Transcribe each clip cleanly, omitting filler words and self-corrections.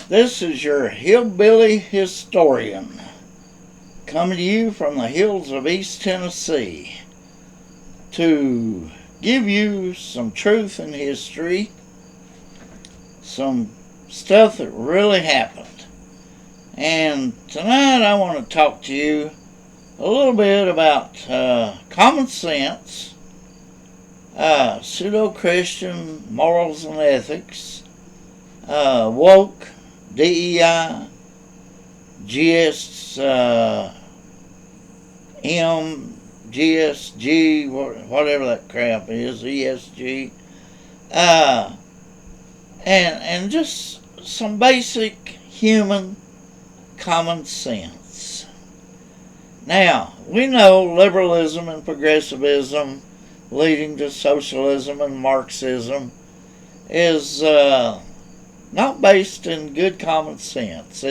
This is your hillbilly historian coming to you from the hills of East Tennessee to give you some truth in history, some stuff that really happened. And tonight I want to talk to you a little bit about common sense, pseudo-Christian morals and ethics, woke, DEI, GSG, whatever that crap is, ESG, and just some basic human common sense. Now, we know liberalism and progressivism leading to socialism and Marxism is not based in good common sense.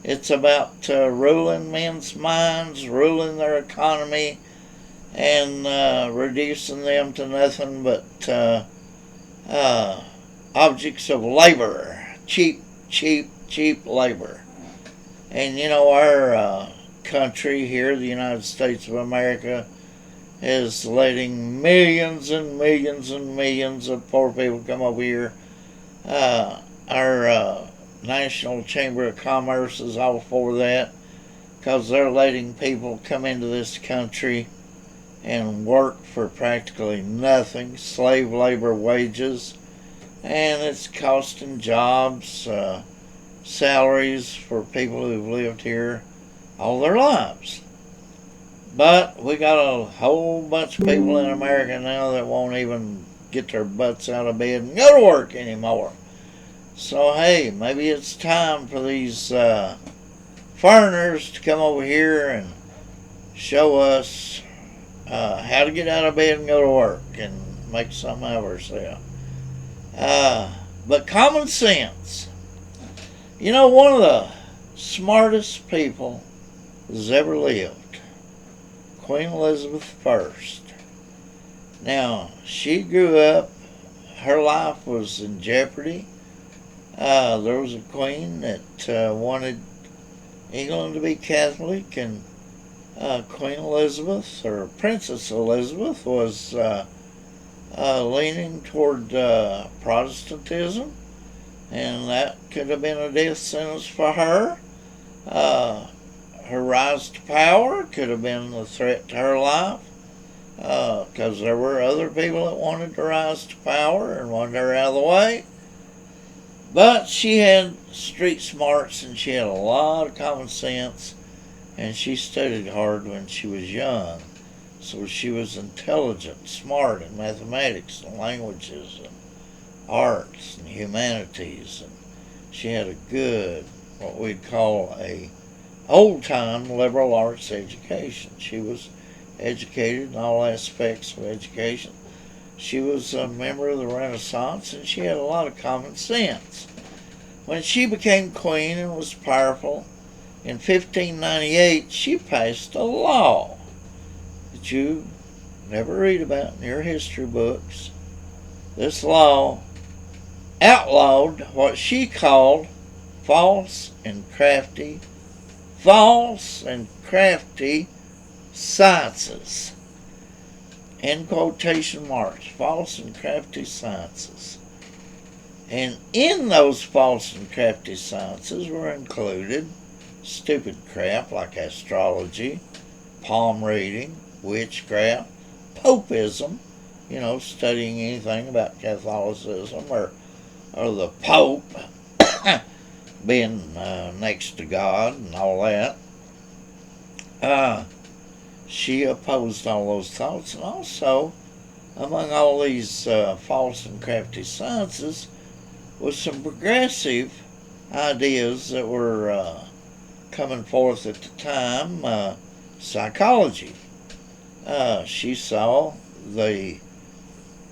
It's about ruling men's minds, ruling their economy, and reducing them to nothing but objects of labor, cheap labor. And you know, our country here, the United States of America, is letting millions and millions and millions of poor people come over here. Our National Chamber of Commerce is all for that because they're letting people come into this country and work for practically nothing, slave labor wages, and it's costing jobs, salaries for people who've lived here all their lives. But we got a whole bunch of people in America now that won't even get their butts out of bed and go to work anymore. So hey, maybe it's time for these foreigners to come over here and show us how to get out of bed and go to work and make something out of ourselves. But common sense. You know, one of the smartest people that's ever lived, Queen Elizabeth I. Now, she grew up, her life was in jeopardy. There was a queen that wanted England to be Catholic, and Queen Elizabeth, or Princess Elizabeth, was leaning toward Protestantism, and that could have been a death sentence for her. Her rise to power could have been a threat to her life, because there were other people that wanted to rise to power and wanted her out of the way. But she had street smarts and she had a lot of common sense, and she studied hard when she was young. So she was intelligent, smart in mathematics and languages and arts and humanities. And she had a good, what we'd call a old-time liberal arts education. She was educated in all aspects of education. She was a member of the Renaissance, and she had a lot of common sense. When she became queen and was powerful, in 1598, she passed a law that you never read about in your history books. This law outlawed what she called false and crafty sciences. In quotation marks, false and crafty sciences. And in those false and crafty sciences were included stupid crap like astrology, palm reading, witchcraft, popeism, you know, studying anything about Catholicism or the Pope being next to God and all that. She opposed all those thoughts, and also among all these false and crafty sciences was some progressive ideas that were coming forth at the time. Psychology. She saw the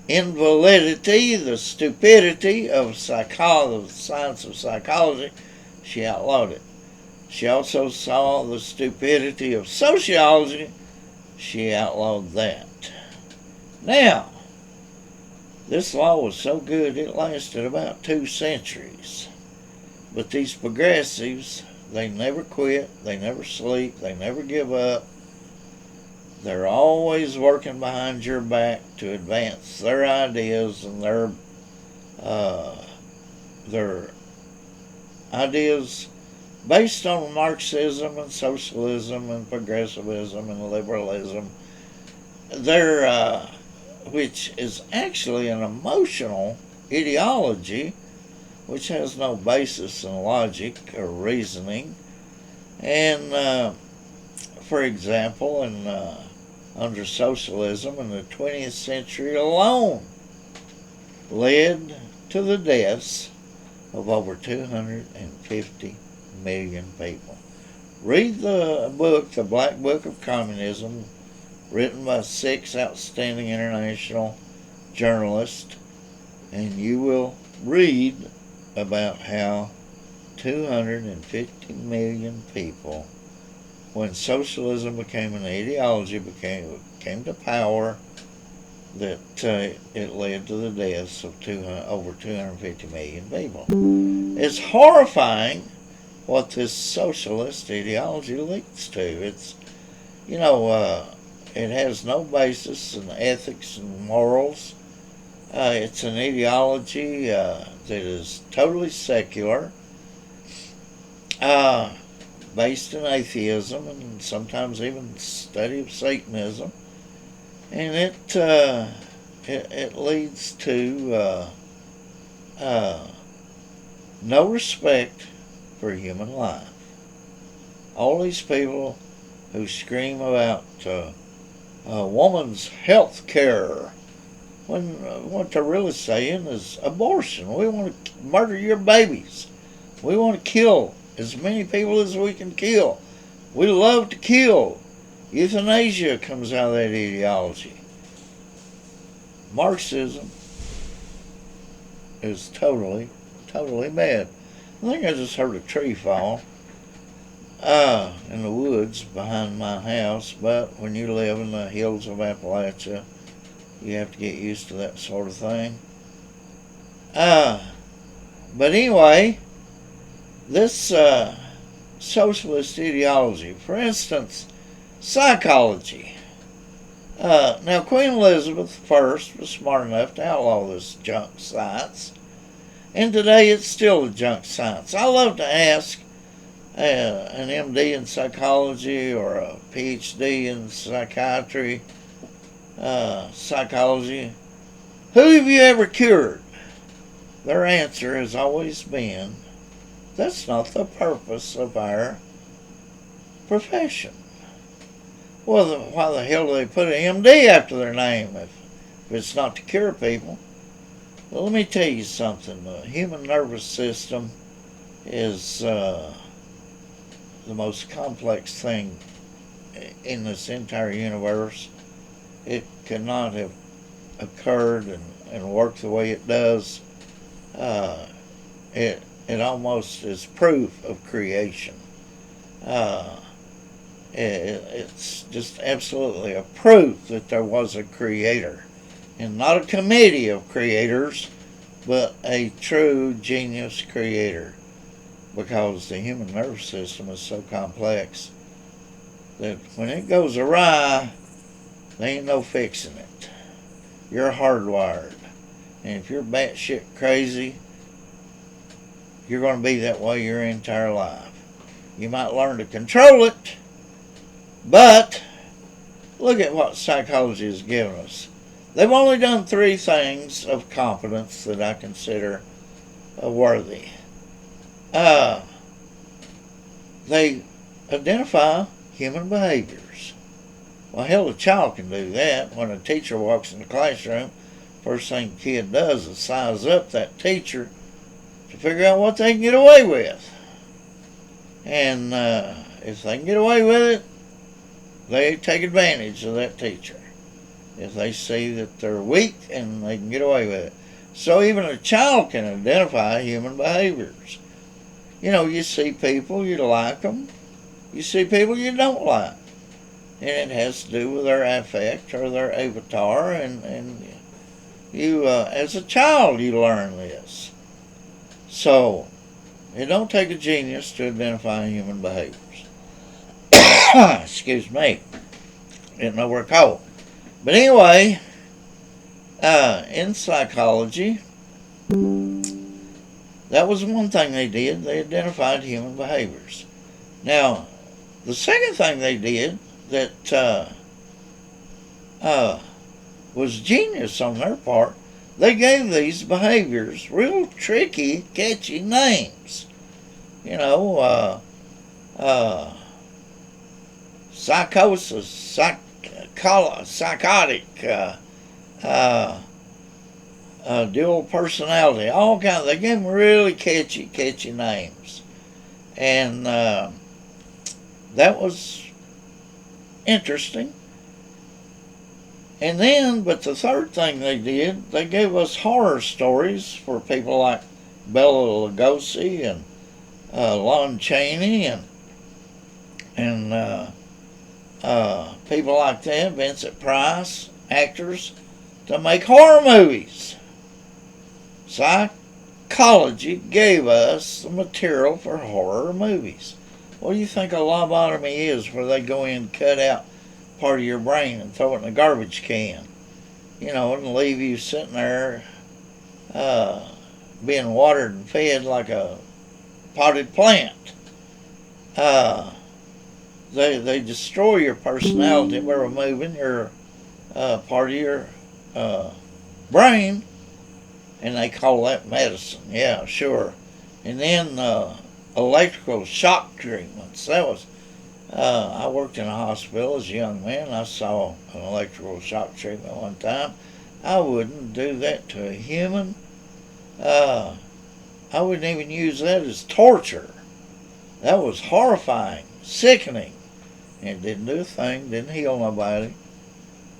invalidity, the stupidity of the science of psychology. She outlawed it. She also saw the stupidity of sociology. She outlawed that. Now, this law was so good it lasted about 2 centuries. But these progressives, they never quit, they never sleep, they never give up. They're always working behind your back to advance their ideas and their ideas based on Marxism and socialism and progressivism and liberalism. Which is actually an emotional ideology which has no basis in logic or reasoning. And for example, under socialism in the 20th century alone, led to the deaths of over 250 million people. Read the book, The Black Book of Communism, written by 6 outstanding international journalists, and you will read about how 250 million people, when socialism became an ideology, came to power, that it led to the deaths of over 250 million people. It's horrifying what this socialist ideology leads to. It's, it has no basis in ethics and morals. It's an ideology that is totally secular, based in atheism and sometimes even study of Satanism, and it leads to no respect for human life. All these people who scream about woman's health care, when what they're really saying is abortion. We want to murder your babies. We want to kill as many people as we can kill. We love to kill. Euthanasia comes out of that ideology. Marxism is totally bad. I think I just heard a tree fall in the woods behind my house, but when you live in the hills of Appalachia, you have to get used to that sort of thing. But anyway, this socialist ideology, for instance, psychology. Now, Queen Elizabeth I was smart enough to outlaw this junk science, and today it's still a junk science. I love to ask an MD in psychology or a PhD in psychiatry, psychology, who have you ever cured? Their answer has always been, that's not the purpose of our profession. Well, why the hell do they put an MD after their name if it's not to cure people? Well, let me tell you something. The human nervous system is the most complex thing in this entire universe. It could not have occurred and worked the way it does. It almost is proof of creation. It's just absolutely a proof that there was a creator, and not a committee of creators, but a true genius creator, because the human nervous system is so complex that when it goes awry, there ain't no fixing it. You're hardwired, and if you're batshit crazy, you're going to be that way your entire life. You might learn to control it, but look at what psychology has given us. They've only done 3 things of competence that I consider worthy. They identify human behaviors. Well, hell, a child can do that. When a teacher walks in the classroom, first thing the kid does is size up that teacher to figure out what they can get away with. And if they can get away with it, they take advantage of that teacher. If they see that they're weak and they can get away with it. So even a child can identify human behaviors. You see people, you like them. You see people you don't like. And it has to do with their affect or their avatar. And you, as a child, you learn this. So, It don't take a genius to identify human behaviors. Excuse me. Didn't know we're cold. But anyway, in psychology, that was one thing they did. They identified human behaviors. Now, the second thing they did that was genius on their part, they gave these behaviors real tricky, catchy names. You know, psychosis, psychotic, dual personality, all kinds. They gave them really catchy names, and that was interesting. And then, but the third thing they did, they gave us horror stories for people like Bela Lugosi and Lon Chaney and people like that, Vincent Price, actors, to make horror movies. Psychology gave us the material for horror movies. What do you think a lobotomy is, where they go in and cut out part of your brain and throw it in a garbage can? You know, and leave you sitting there being watered and fed like a potted plant. They destroy your personality by removing your part of your brain, and they call that medicine. Yeah, sure. And then electrical shock treatments. That was I worked in a hospital as a young man. I saw an electrical shock treatment one time. I wouldn't do that to a human. I wouldn't even use that as torture. That was horrifying, sickening. It didn't do a thing, didn't heal nobody.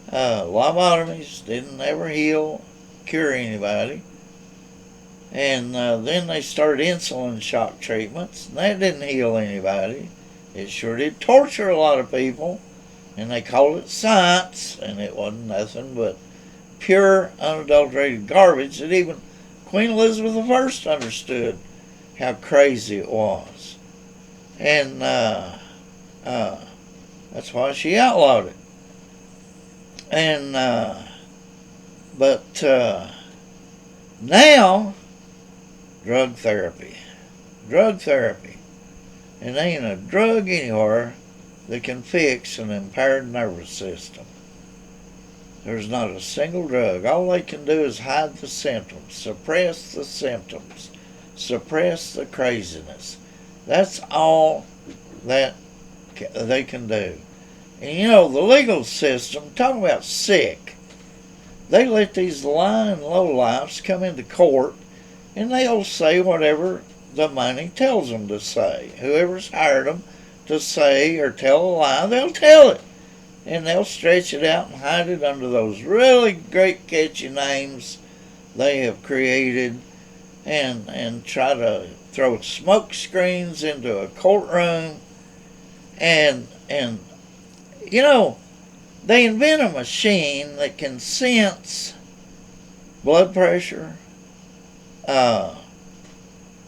Lobotomies didn't ever heal, cure anybody. And then they started insulin shock treatments, and that didn't heal anybody. It sure did torture a lot of people, and they called it science, and it wasn't nothing but pure, unadulterated garbage that even Queen Elizabeth I understood how crazy it was. And that's why she outlawed it. And but now, drug therapy. And there ain't a drug anywhere that can fix an impaired nervous system. There's not a single drug. All they can do is hide the symptoms, suppress the symptoms, suppress the craziness. That's all that they can do. And you know, the legal system, talking about sick, they let these lying lowlifes come into court, and they'll say whatever the money tells them to say. Whoever's hired them to say or tell a lie, they'll tell it. And they'll stretch it out and hide it under those really great catchy names they have created, and try to throw smoke screens into a courtroom. And you know, they invent a machine that can sense blood pressure,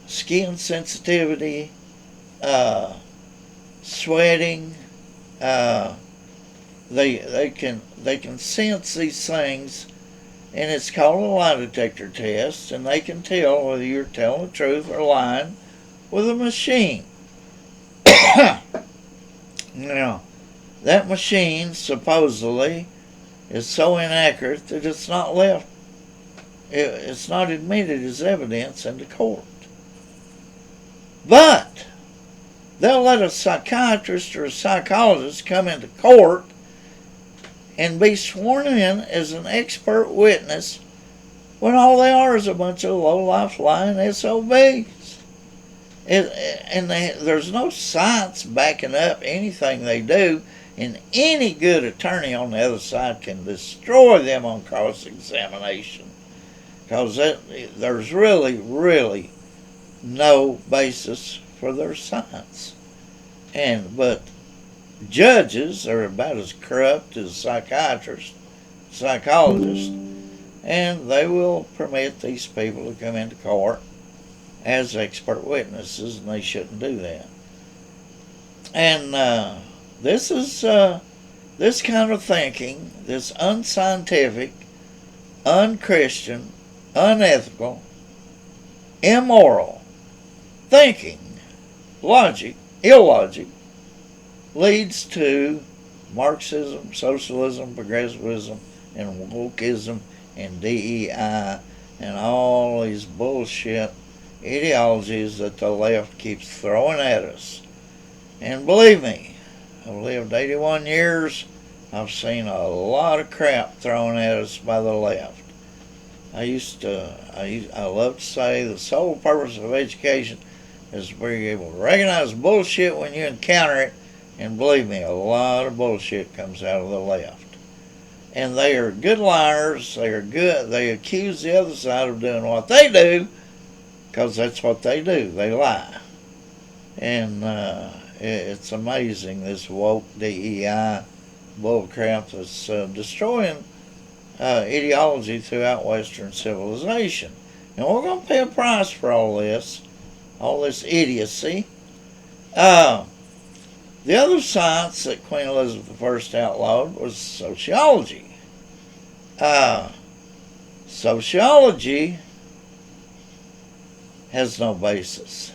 skin sensitivity, sweating. They can sense these things, and it's called a lie detector test, and they can tell whether you're telling the truth or lying with a machine. Now, that machine supposedly is so inaccurate that it's not admitted as evidence into court. But they'll let a psychiatrist or a psychologist come into court and be sworn in as an expert witness when all they are is a bunch of low-life lying SOBs. There's no science backing up anything they do, and any good attorney on the other side can destroy them on cross-examination, because there's really no basis for their science. But judges are about as corrupt as psychiatrists, psychologists, and they will permit these people to come into court as expert witnesses, and they shouldn't do that. And this is this kind of thinking, this unscientific, unchristian, unethical, immoral thinking, logic, illogic, leads to Marxism, socialism, progressivism, and wokeism, and DEI, and all these bullshit ideologies that the left keeps throwing at us. And believe me, I've lived 81 years. I've seen a lot of crap thrown at us by the left. I love to say the sole purpose of education is to be able to recognize bullshit when you encounter it. And believe me, a lot of bullshit comes out of the left. And they are good liars. They accuse the other side of doing what they do, because that's what they do. They lie. And it's amazing, this woke DEI bullcrap that's destroying ideology throughout Western civilization. And we're going to pay a price for all this idiocy. The other science that Queen Elizabeth I outlawed was sociology. Sociology has no basis.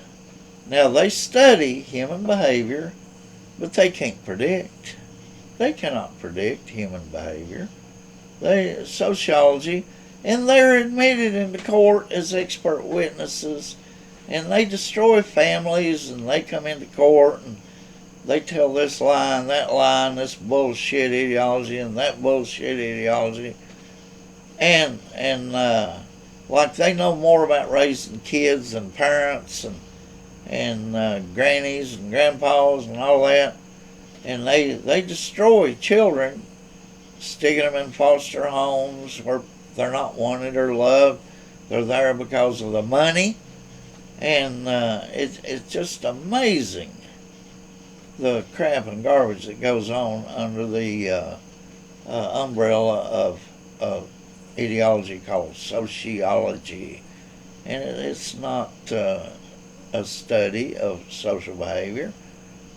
Now, they study human behavior, but they can't predict. They cannot predict human behavior. Sociology, and they're admitted into court as expert witnesses, and they destroy families, and they come into court, and they tell this lie and that lie, and this bullshit ideology and that bullshit ideology, and like they know more about raising kids than parents and grannies and grandpas and all that, and they destroy children, sticking them in foster homes where they're not wanted or loved. They're there because of the money, and it's just amazing the crap and garbage that goes on under the umbrella of ideology called sociology. And it's not a study of social behavior.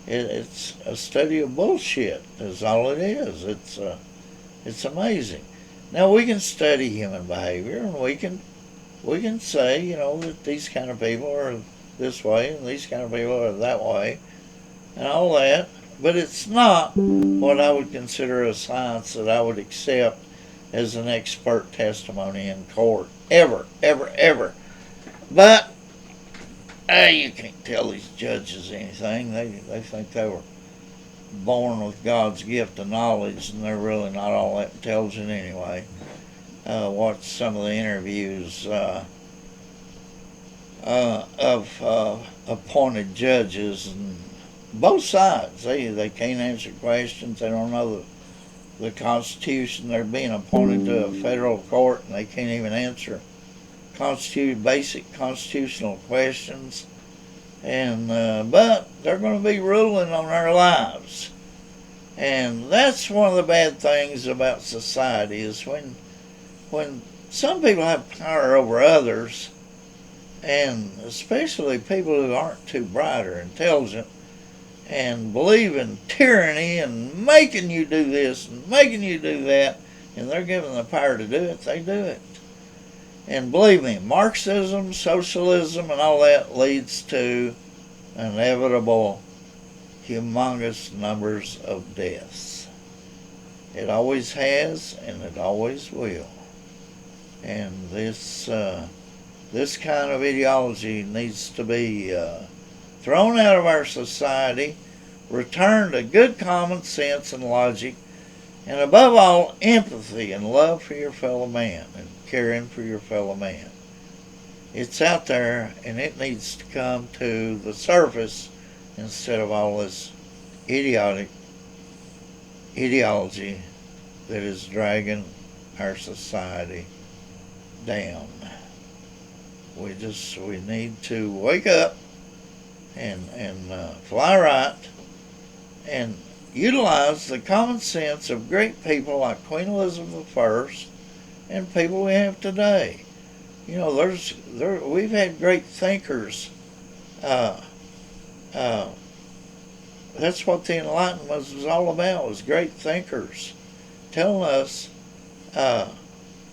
It's a study of bullshit is all it is. It's amazing. Now, we can study human behavior, and we can say, that these kind of people are this way and these kind of people are that way and all that, but it's not what I would consider a science that I would accept as an expert testimony in court. Ever, ever, ever. But you can't tell these judges anything. They think they were born with God's gift of knowledge, and they're really not all that intelligent anyway. Watch some of the interviews of appointed judges, and both sides, they can't answer questions. They don't know the Constitution. They're being appointed to a federal court, and they can't even answer basic constitutional questions. And but they're going to be ruling on our lives. And that's one of the bad things about society, is when some people have power over others, and especially people who aren't too bright or intelligent, and believe in tyranny and making you do this and making you do that, and they're given the power to do it, they do it. And believe me, Marxism, socialism, and all that leads to inevitable humongous numbers of deaths. It always has, and it always will. And this kind of ideology needs to be thrown out of our society, return to good common sense and logic, and above all, empathy and love for your fellow man and caring for your fellow man. It's out there, and it needs to come to the surface instead of all this idiotic ideology that is dragging our society down. We need to wake up and fly right and utilize the common sense of great people like Queen Elizabeth I and people we have today. You know, we've had great thinkers. Uh, uh, that's what the Enlightenment was all about, was great thinkers telling us uh,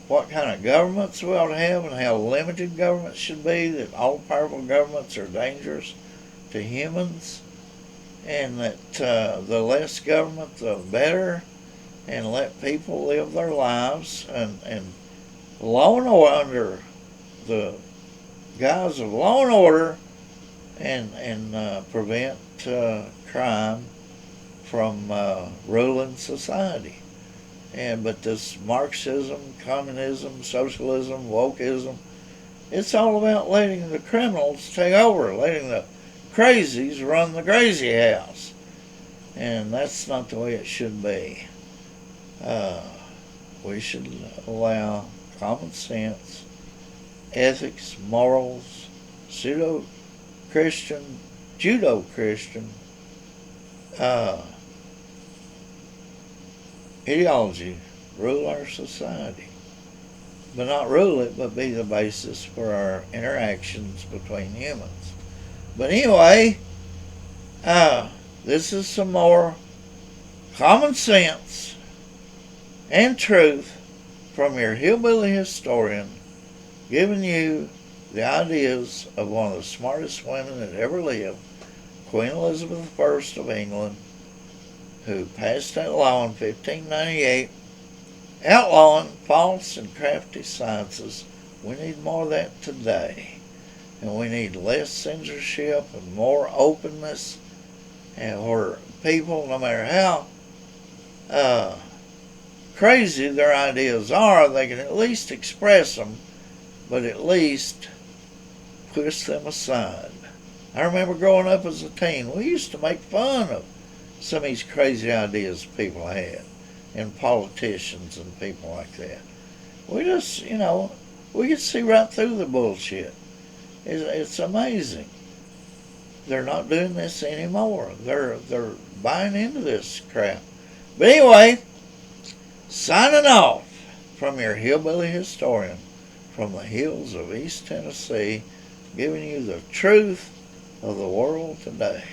what kind of governments we ought to have and how limited governments should be, that all-powerful governments are dangerous to humans, and that the less government, the better, and let people live their lives, and law and order, under the guise of law and order, and prevent crime from ruling society. But this Marxism, communism, socialism, wokeism, it's all about letting the criminals take over, letting the crazies run the crazy house. And that's not the way it should be. We should allow common sense, ethics, morals, pseudo-Christian, Judo-Christian ideology rule our society. But not rule it, but be the basis for our interactions between humans. But anyway, this is some more common sense and truth from your hillbilly historian, giving you the ideas of one of the smartest women that ever lived, Queen Elizabeth I of England, who passed that law in 1598, outlawing false and crafty sciences. We need more of that today. And we need less censorship and more openness, and where people, no matter how crazy their ideas are, they can at least express them, but at least push them aside. I remember growing up as a teen, we used to make fun of some of these crazy ideas people had, and politicians and people like that. We just, we could see right through the bullshit. It's amazing. They're not doing this anymore. They're buying into this crap. But anyway, signing off from your hillbilly historian from the hills of East Tennessee, giving you the truth of the world today.